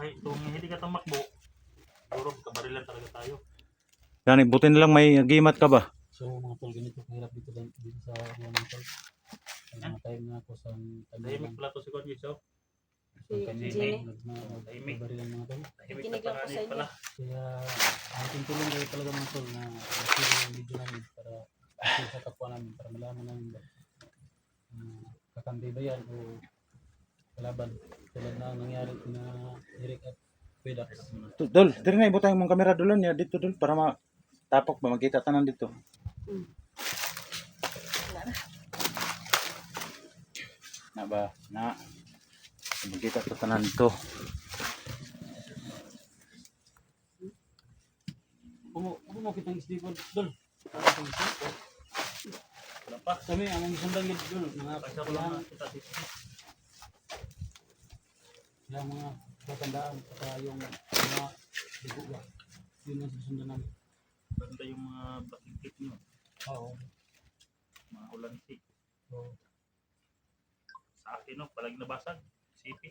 kung hindi ka tamakbo, siguro kabarilan talaga tayo. Yani, buti na lang may agimat ka ba? So mga tol, ganito kahirap dito sa mga tol. Mga time na ako sa Tahimik pala to si Kwan Gitso. Jenny. Barilan mga tol. Tahimik na Kinig lang po sa panganib inyo. pala. Kaya ating tulong kayo talaga mga tol na share yung video namin para share sa kapwa namin para malaman namin ba kakampi ba yan o kalaban tulad na nangyari na Eric at Pedax. Dol, diri na ibutang mong kamera dulon ya dito dol para matapok ba makita tanan dito. Na ba? Na. Makita to tanan dito. Kung mo kitang isdipod dol. Wala pa. Kami ang sundan gid dol mga Kaysa ko lang kita dito. yung mga katandaan at yung mga ligo ba. Yun ang susundan namin. Banda yung mga bakit nyo. Oo. Mga ulansi. So, Sa akin no, palagi nabasag. Sipi.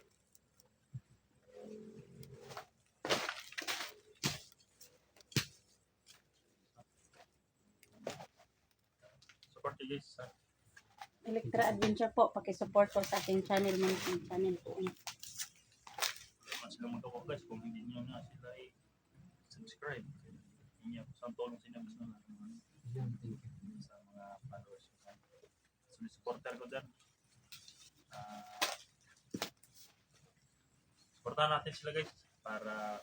Support you guys sa Electra Adventure po, paki-support po sa aking channel, mga channel po. kung sila magkawa guys. Kung hindi nyo na sila subscribe. Hindi nyo sa tulong sinabi sa mga yun, thank you. sa mga followers ko. So, supporter ko dyan. Supportahan natin sila guys para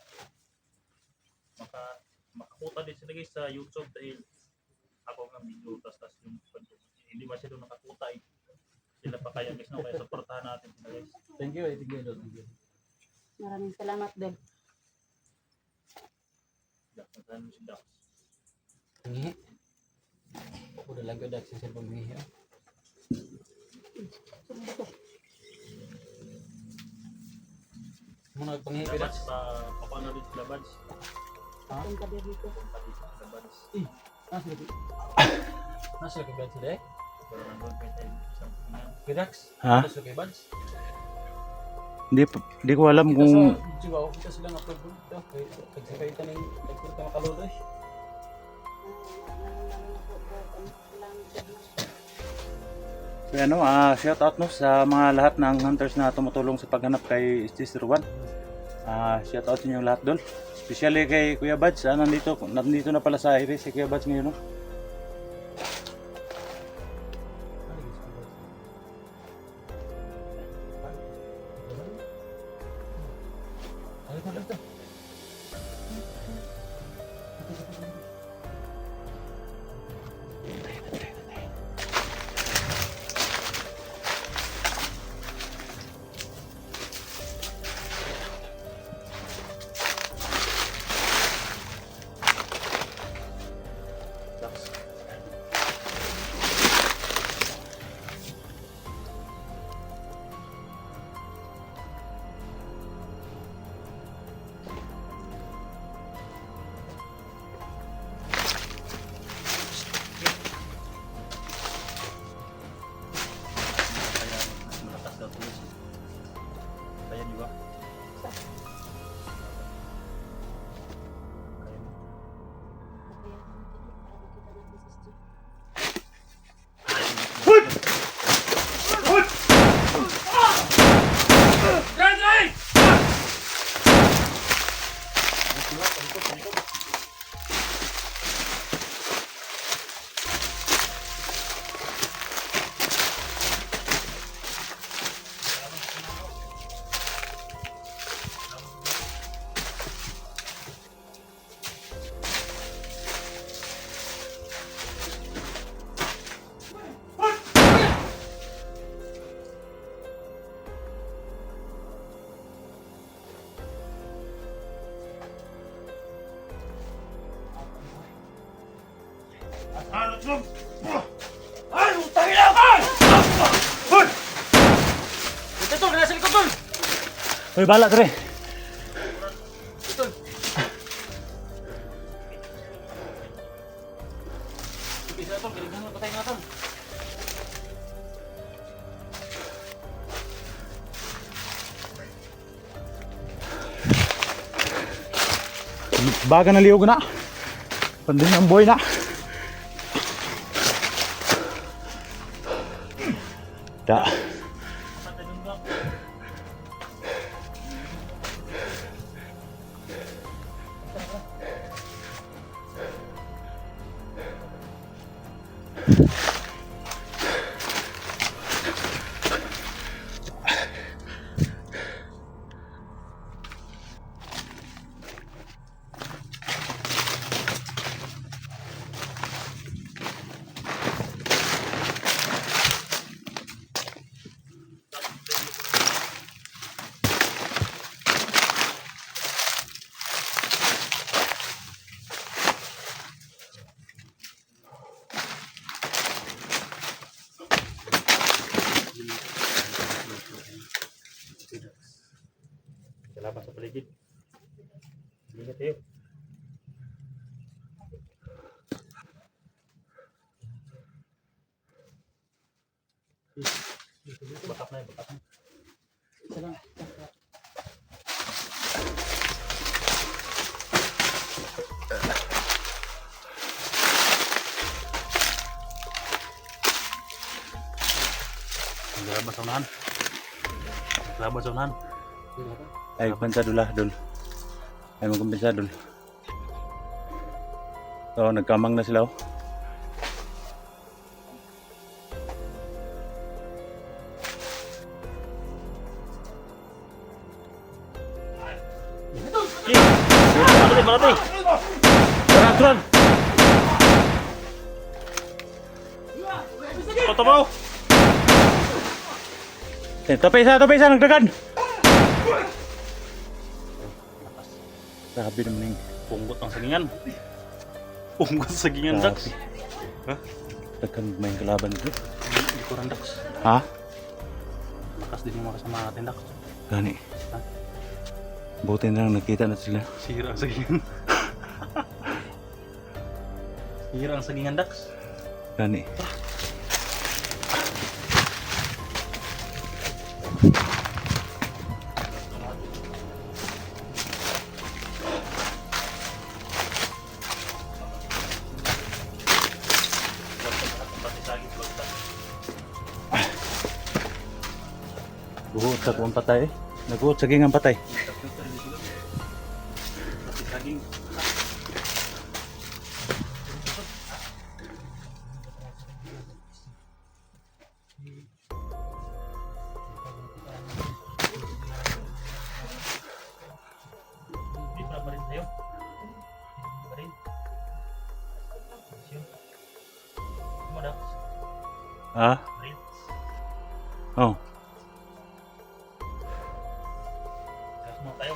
makakuta din sila guys sa YouTube dahil ako nga video tas yung hindi masyado nakakuta eh. Sila pa kaya guys na kaya supportahan natin sila guys. Thank you, Dol. Thank you. Maraming salamat din. Dapat si Dax. Ngihi. Udah lang ko dak sa cellphone ngihi. Muna nagpangihi Sila Pedax. Bads sa papano rin sila Bads. Ha? Punta din dito. Pati sila Bads. Nasa lagi. Nasa lagi Bads sila eh. Pero nandun kayo tayo sa mga Pedax. Ha? Nasa lagi Bads. Di ko alam kung Kita sila nga upload daw. Kagsakay ka ng nagpunta makaludo eh. so, ano, shout out no sa mga lahat ng hunters na tumutulong sa paghanap kay ST01. Shout out sa inyo lahat dol. Especially kay Kuya Bads, nandito na pala sa Iris si Kuya Bads ngayon no. Ano ko lang to? Dax. Kaya mas malakas daw tulos. Kaya di ba? Kaya mo. Ay, utang ina! Ay! Hoy! Ito tol, nasa likod tol. Hoy, bala tre. Tol. Bisa tol, galingan mo patay nga tol. Baga na liog na. Pandin ang boy na. Da. Kalaban sa paligid. Ingat tayo. Bakap na yun, bakap na. Isa lang. Kalaban sa unahan. Kalaban sa unahan. Ay, pansadula, dul. Ay, magkumpisa, dul. So, nagkamang na sila, oh. Malati, malati. Turan! Patabaw. Tapay isa, nagdagan! Sabi naman yung Punggot ang sagingan. Punggot sa sagingan, Dax. dagkan may kalaban dito. Hindi ko rin, Dax. Ha? Lakas din yung mga kasama natin, Dax. Gani. Buti na lang nakita na sila. Sira ang sagingan. Sira ang sagingan, Dax. Gani. Buhot sa kung patay. Naguhot sa gingang patay. Saging. Dito na pa rin tayo. Pa rin. Siyo. Mo, Dax. Ha? Pa rin. Oh. Gas mo tayo.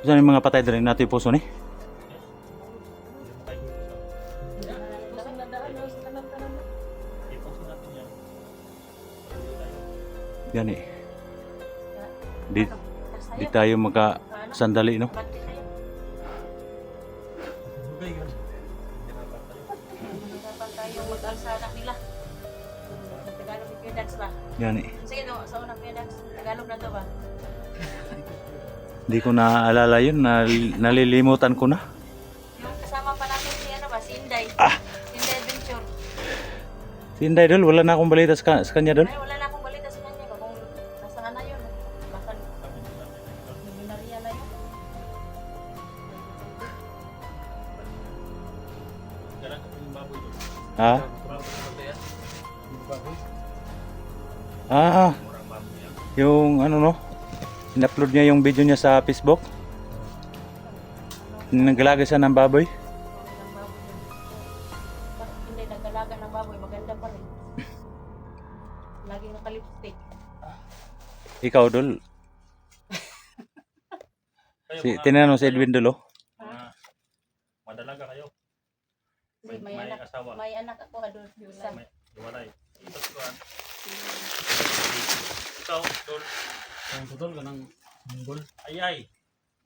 Saan yung mga patay din natin yung puso ni? Hindi mo tayo dito sa... Iposin natin yan. Gani. Di tayo magka-sandali, no? Bugay yun. Hirapan tayo mag-alsanak nila. Tagalog ni Kuya Dax ba? Gani. Sige no, sa unang Kuya Dax. Tagalog na to ba? Di ko naaalala yun. Nalilimutan ko na. Yung kasama pa natin si ano ba? Si Inday. Inday Adventure. Si Inday, dul. Wala na akong balita sa kanya, dul. Ay, wala na akong balita sa kanya. Kung nasaan na yun. Baka nabinarya na yun. Galang ka yung baboy doon. Ha? Baboy na yan. Ah, Murang baboy yan. yung ano, no? In-upload niya yung video niya sa Facebook. Naglagay siya ng baboy. Ng baboy yun. Bakit hindi nagalaga ng baboy? Maganda pa rin. Laging naka-lipstick. Ikaw, dul. Kayo, Si, mga- tinanong si Edwin, dul, oh. mga madalaga kayo. Kasi May asawa. may anak ako, adult isa. May iwalay. Ito ko. Ikaw, Dol. Ang tutol ka ng munggol. Ay.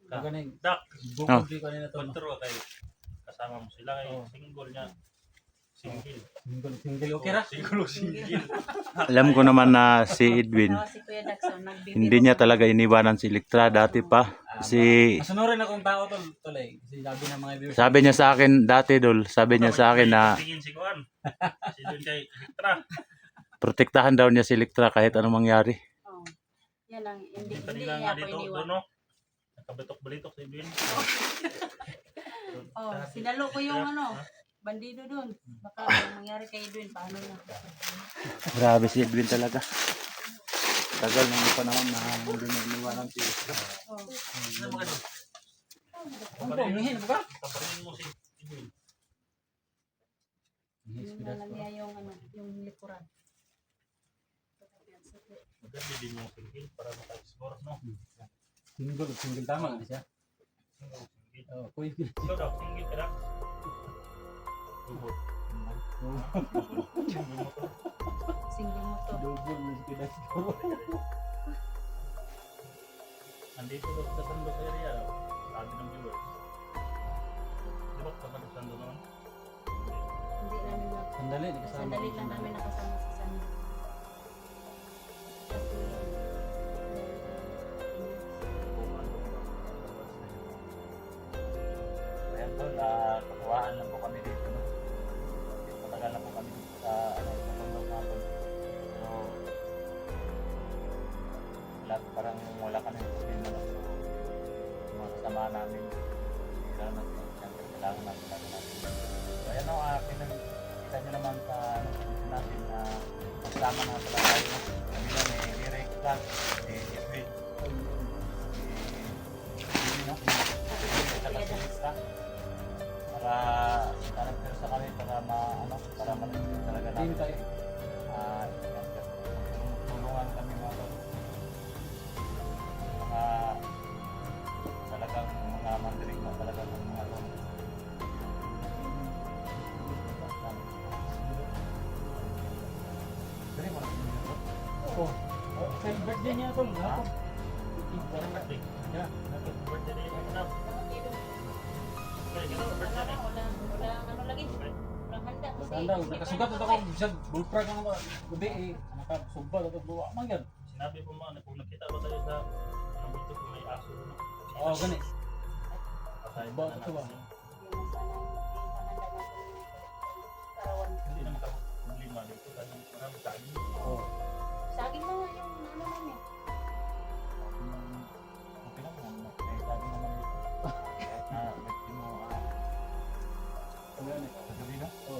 Ganing Dak. bukod di kanina to. Kontrol kay kasama mo sila kay Oo. single niya. Single. Single okay ra? Siguro single. Alam ko naman na si Edwin, Tawa si Kuya Daxon, nagbibiro. hindi niya talaga iniwanan si Electra dati pa. Si Masunurin akong tao tol eh. Kasi sabi ng mga viewers. sabi niya sa akin dati dol, sabi niya sa akin na Tingin si Kuan. Si Dun kay Elektra. protektahan daw niya si Electra kahit anong mangyari. Oh. Yan ang hindi Yung hindi kanila niya nga ako dito, iniwan. doon no? Nakabatok-balitok si Edwin. Oh, sinalo ko yung ano, bandido doon. Baka ang mangyari kay Edwin, paano na? Grabe si Edwin talaga. Tagal ng panahon na hindi niya iniwanan si Electra. Oh. Ano mga doon? Ano po, umihin mo ka? Kaparin mo si Edwin. Yes, Yun na lang niya yung ano, yung likuran. Maganda din yung single para maka-score, no? Single tama na siya. Single. Oh, kuy. Ikaw daw, single ka na? Double. Single mo to. Double mo si Kuya Daxon. Andito daw sa Sando sa area daw. Sabi ng viewers. Di ba kasama ng Sando naman? Hindi namin na. Sandali, di kasama. Sandali lang namin nakasama sa Sando. Kasi, Ayan tol, katuwaan lang po kami dito. No? Matagal na po kami dito sa tundok natin. So, parang wala kami problema na so, mga kasama namin. Kailangan natin, siyempre kailangan natin lalo natin. So, ayan o, kita nyo naman sa video natin na magsama na pala tayo. Kami na may Eric lang, si Edwin, si no? Para nagpiro sa kami para para malaking talaga Team namin. tayo. Tulungan kami mga tol. Mga talagang mga mandirigma talaga ng mga tol. Dali mo na minuto. Oo. Sa birthday niya tol, Ha? ha? Walang birthday. Yeah. Birthday na yung anak. Okay, gano'n, birthday na. wala ano lagi. Okay. Walang handa. kasi Sanda, hindi nakasugat pa ito ako. Bisag, bullfrog ang mga gabi eh. Nakasubat ito. Buwa man yan. Sinabi ko mga, kung nakita ba tayo sa anong dito kung may aso no? Oo, gani. Patayin Ba, na ito ba? natin. Yun ang sana ihanda natin yung karawan. Hindi naman kami problema dito kasi marami tayo. Oo. Sa akin na nga yung ano namin. Okay lang naman. Eh, sabi naman ito. Birthday mo Ano yan eh? sa gabi no? Oo.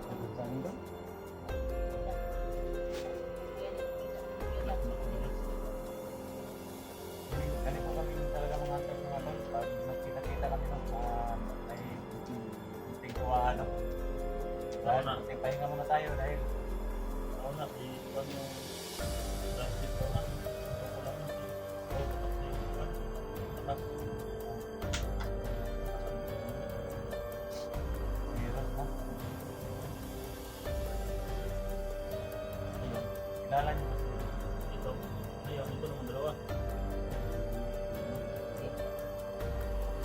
Sabi sa akin ba? Kani po kami talaga mga tol mga tol. Pag nakita-kita kami ng ay kunting tuwaan. No? Dahil na. kunting pahinga muna tayo dahil Ako na, i-iwan yung plastic ko na. Ito ko lang yung anak. meron na. Ayun. Kilala niyo ba sila? Ito. Ayun, ito naman dalawa.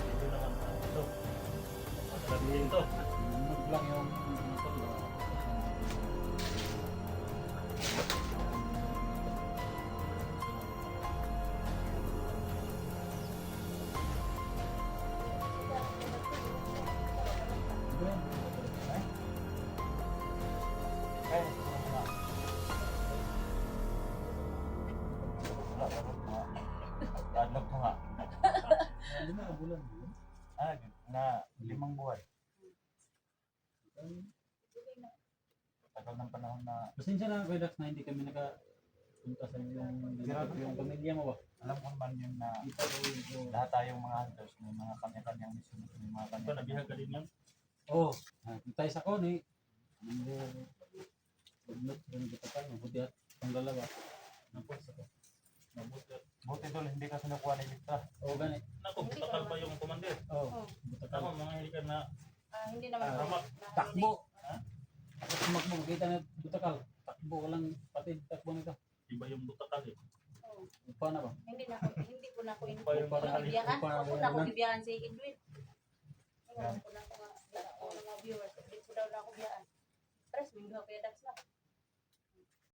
Ito naman. Ito. Masarap din ito. Huwag lang yung tol. Kaya siguro mga wala dapat mga dadlog mo nga. Hindi na kabulan. Na 5 buwan. Tagal ng panahon na Pasensya na Kuya Dax na hindi kami nakapunta sa yung pamilya mo ba? alam ko naman yun na Kita ko yung lahat tayong mga hunters may mga kanya-kanyang mission, may mga Ito, kanya-kanyang nabihag ka din yun. oh, tayo sa ko ni Bublot rin kita pa mabuti at ang dalawa. Napunta ko. Mabuti. buti tol, hindi ka sinukuha ni Victor. Oh, gani. Naku, takal pa yung commander. Oh, Tama, mga hilikan na Hindi naman Ah, ramak. takbo. Tumakbo, kita na butakal. Takbo ka lang, pati takbo nito. Iba yung butakal eh. Upa na ba? Hindi ko na ako Pa yung bibiyahan. pa- Ako na ako bibiyahan si Edwin. ko lang ko na mga viewers. Dito daw na ako biyaan. Tres, minggaw kaya dax na.